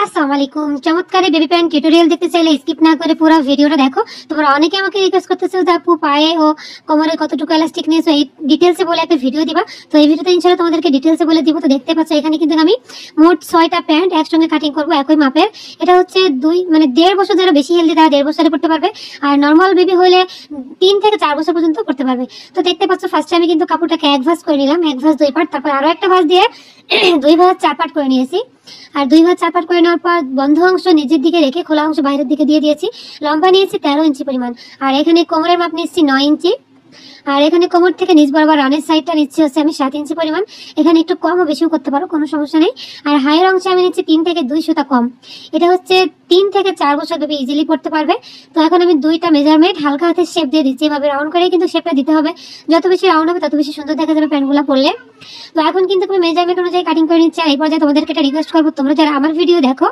আসসালামু আলাইকুম। চমৎকার বেবি প্যান্ট টিউটোরিয়াল দেখতে চাইলে স্কিপ না করে পুরো ভিডিওটা দেখো। তোমরা অনেকে আমাকে রিকোয়েস্ট করতেছো যে আপু পায়ে ও কোমরে কতটুকু এলাস্টিক নিয়েছো এই ডিটেইলসে বলে একটা ভিডিও দিবা। তো এই ভিডিওতে ইনশাআল্লাহ তোমাদেরকে ডিটেইলসে বলে দিব। তো দেখতে পাচ্ছ এখানে কিন্তু আমি মোট 6টা প্যান্ট একসঙ্গে কাটিং করব একই মাপের। এটা হচ্ছে 1.5 বছর যারা বেশি হেলদি তারা 1.5 বছরে পড়তে পারবে, আর নরমাল বেবি হলে 3 থেকে 4 বছর পর্যন্ত পড়তে পারবে। তো দেখতে পাচ্ছ ফার্স্টে আমি কিন্তু কাপড়টাকে এক ভাঁজ করে নিলাম, এক ভাঁজ 2 পার্ট, তারপর আরো একটা ভাঁজ দিয়ে 2 ভাঁজ 4 পার্ট করে নিয়েছি। আর 2 ভাঁজ 4 পার্ট করে নেওয়ার পর বন্ধ অংশ নিচের দিকে রেখে খোলা অংশ বাইরের দিকে দিয়ে দিয়েছি। লম্বা নিয়েছি 13 ইঞ্চি পরিমাণ, আর এখানে কোমরের মাপ নিচ্ছি 9 ইঞ্চি, আর এখানে কোমর থেকে নিচ বরাবর রানের সাইডটা নিচ্ছি হচ্ছে আমি 7 ইঞ্চি পরিমাণ। এখানে একটু কম ও বেশিও করতে পারো, কোনো সমস্যা নেই। আর হাইয়ের অংশে আমি নিচ্ছি 3 থেকে 2 সুতা কম। এটা হচ্ছে 3 থেকে 4 বছর বেবি ইজিলি পড়তে পারবে। তো এখন আমি 2টা মেজারমেন্ট হালকা হাতে শেপ দিয়ে দিচ্ছি, এভাবে রাউন্ড করে কিন্তু শেপটা দিতে হবে। যত বেশি রাউন্ড হবে তত বেশি সুন্দর দেখা যাবে প্যান্টগুলো পরলে। তো এখন কিন্তু তুমি মেজারমেন্ট অনুযায়ী কাটিং করে নিচ্ছি। আর এই পর্যায়ে তোমাদেরকে একটা রিকোয়েস্ট করবো, তোমরা যারা আমার ভিডিও দেখো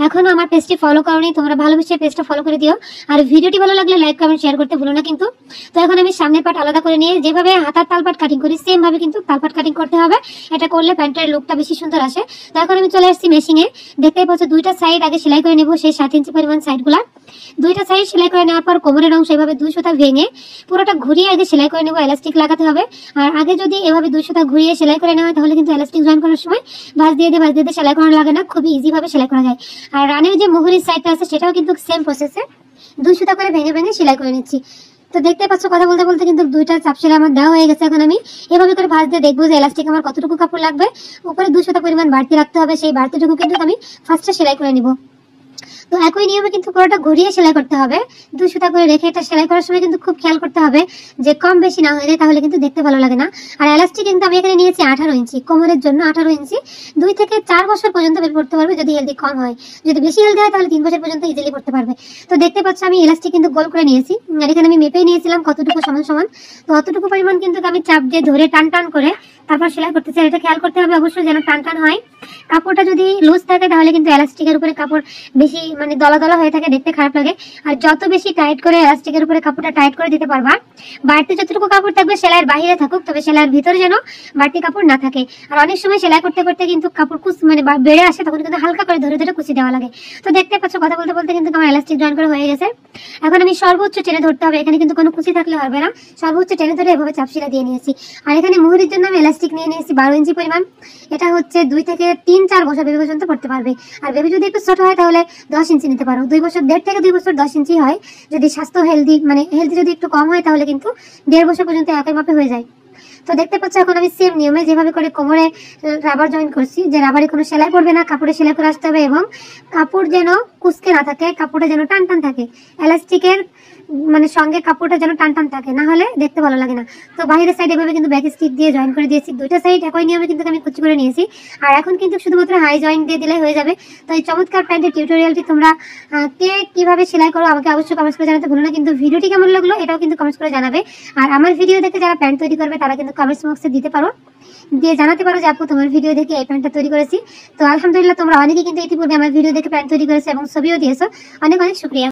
এখনো আমার পেজটি ফলো করোনি, তোমরা ভালোবেসে পেজটা ফলো করে দিও। আর ভিডিওটি ভালো লাগলে লাইক কমেন্ট শেয়ার করতে ভুলো না কিন্তু। তো এখন আমি সামনের পার্ট আলাদা করে নিয়ে যেভাবে হাতার তালপাট কাটিং করি সেম ভাবে কিন্তু তালপাট কাটিং করতে হবে। এটা করলে প্যান্টের লুকটা বেশি সুন্দর আসে। তো এখন আমি চলে আসছি মেশিনে। দেখতেই পাচ্ছ 2টা সাইড আগে সেলাই করে নেব, সেই 7 ইঞ্চি পরিমাণ সাইডগুলা। 2টা সাইড সেলাই করে নেওয়ার পর কোমরের অংশ এভাবে 2 সুতা ভেঙে পুরোটা ঘুরিয়ে আগে সেলাই করে নেব, এলাস্টিক লাগাতে হবে। আর আগে যদি এভাবে 2 সুতা ঘুরিয়ে সেলাই করে নেওয়া হয় তাহলে কিন্তু এলাস্টিক জয়েন করার সময় ভাঁজ দিয়ে সেলাই করানো লাগে না, খুবই ইজি ভাবে সেলাই করা যায়। আর রানের যে মুহুরির সাইডটা আছে সেটাও কিন্তু সেম প্রসেসে 2 সুতা করে ভেঙে ভেঙে সেলাই করে নিচ্ছি। তো দেখতে পাচ্ছ কথা বলতে বলতে কিন্তু 2টা চাপ সেলাই আমার দেওয়া হয়ে গেছে। এখন আমি এভাবে করে ভাঁজ দিয়ে দেখবো যে এলাস্টিক আমার কতটুকু কাপড় লাগবে। উপরে 2 সুতা পরিমাণ বাড়তি রাখতে হবে, সেই বাড়তিটুকু কিন্তু আমি ফার্স্টে সেলাই করে নিব। তো একই নিয়মে কিন্তু পুরোটা ঘুরিয়ে সেলাই করতে হবে। 2 সুতা করে রেখে এটা সেলাই করার সময় কিন্তু খুব খেয়াল করতে হবে যে কম বেশি না হয়ে যায়, তাহলে কিন্তু দেখতে ভালো লাগে না। আর এলাস্টিক কিন্তু আমি এখানে নিয়েছি 18 ইঞ্চি, কোমরের জন্য 18 ইঞ্চি। 2 থেকে 4 বছর পর্যন্ত বেবি পড়তে পারবে যদি হেলদি কম হয়। যদি বেশি হেলদি হয় তাহলে 3 বছর পর্যন্ত ইজিলি পড়তে পারবে। তো দেখতে পাচ্ছ আমি এলাস্টিক কিন্তু গোল করে নিয়েছি, আর এখানে আমি মেপে নিয়েছিলাম কতটুকু সমান সমান। তো অতটুকু পরিমাণ কিন্তু আমি চাপ দিয়ে ধরে টান টান করে তারপর সেলাই করতেছি। এটা খেয়াল করতে হবে অবশ্যই যেন টান টান হয়। কাপড়টা যদি লুজ থাকে তাহলে কিন্তু এলাস্টিকের উপরে কাপড় বেশি দলা দলা হয়ে থাকে, দেখতে খারাপ লাগে। আর যত বেশি টাইট করে এলাস্টিকের উপরে কাপড়টা টাইট করে দিতে পারবা, বাড়তি যতটুকু কাপড় থাকবে সেলাইয়ের বাইরে থাকুক, তবে সেলাইয়ের ভিতরে যেন বাড়তি কাপড় না থাকে। আর অনেক সময় সেলাই করতে করতে কিন্তু কাপড় বেড়ে আসে, তখন কিন্তু হালকা করে ধরে ধরে কুচি দেওয়া লাগে। তো দেখতে পাচ্ছ কথা বলতে বলতে কিন্তু আমার এলাস্টিক জয়েন করা হয়ে গেছে। এখন আমি সর্বোচ্চ টেনে ধরতে হবে, এখানে কিন্তু কোনো কুচি থাকলে হবে না। সর্বোচ্চ টেনে ধরে এভাবে চাপ সেলাই দিয়ে নিয়েছি। আর এখানে মুহুরির জন্য আমি এলাস্টিক নিয়ে নিয়েছি 12 ইঞ্চি পরিমাণ। এটা হচ্ছে 2 থেকে 3-4 বছর বেবি পর্যন্ত পড়তে পারবে। আর বেবি যদি একটু ছোট হয় তাহলে 10 ইঞ্চি নিতে পারো। 1.5 থেকে 2 বছর 10 ইঞ্চি হয়। যদি স্বাস্থ্য হেলদি হেলদি যদি একটু কম হয় তাহলে কিন্তু 1.5 বছর পর্যন্ত একই মাপে হয়ে যায়। তো দেখতে পাচ্ছ এখন আমি সেম নিয়মে যেভাবে করে কোমরে রাবার জয়েন করছি, যে রাবারে কোনো সেলাই পড়বে না, কাপড়ে সেলাই করে আসতে হবে এবং কাপড় যেন কুচকে না থাকে, কাপড়টা যেন টান টান থাকে, এলাস্টিকের সঙ্গে কাপড়টা যেন টান টান থাকে, না হলে দেখতে ভালো লাগে না। তো বাইরের সাইড এভাবে কিন্তু ব্যাক স্টিচ দিয়ে জয়েন করে দিয়েছি। 2টা সাইড একই নিয়মে কিন্তু আমি কুচি করে নিয়েছি। আর এখন কিন্তু শুধুমাত্র হাই জয়েন দিয়ে দিলে হয়ে যাবে। তো এই চমৎকার প্যান্টের টিউটোরিয়ালটি তোমরা কে কিভাবে সেলাই করো আমাকে অবশ্যই কমেন্টস করে জানাতে ভুলো না। কিন্তু ভিডিওটি কেমন লাগলো এটাও কিন্তু কমেন্টস করে জানাবে। আর আমার ভিডিও দেখে যারা প্যান্ট তৈরি করবে তারা কিন্তু কমেন্টস বক্সে দিতে পারো, দিয়ে জানাতে পারো যে আপু তোমার ভিডিও দেখে এই প্যান্টটা তৈরি করেছি। তো আলহামদুলিল্লাহ তোমরা অনেকেই কিন্তু ইতিপূর্বে আমার ভিডিও দেখে প্যান্ট তৈরি করেছো এবং ছবিও দিয়েছো, অনেক অনেক শুকরিয়া।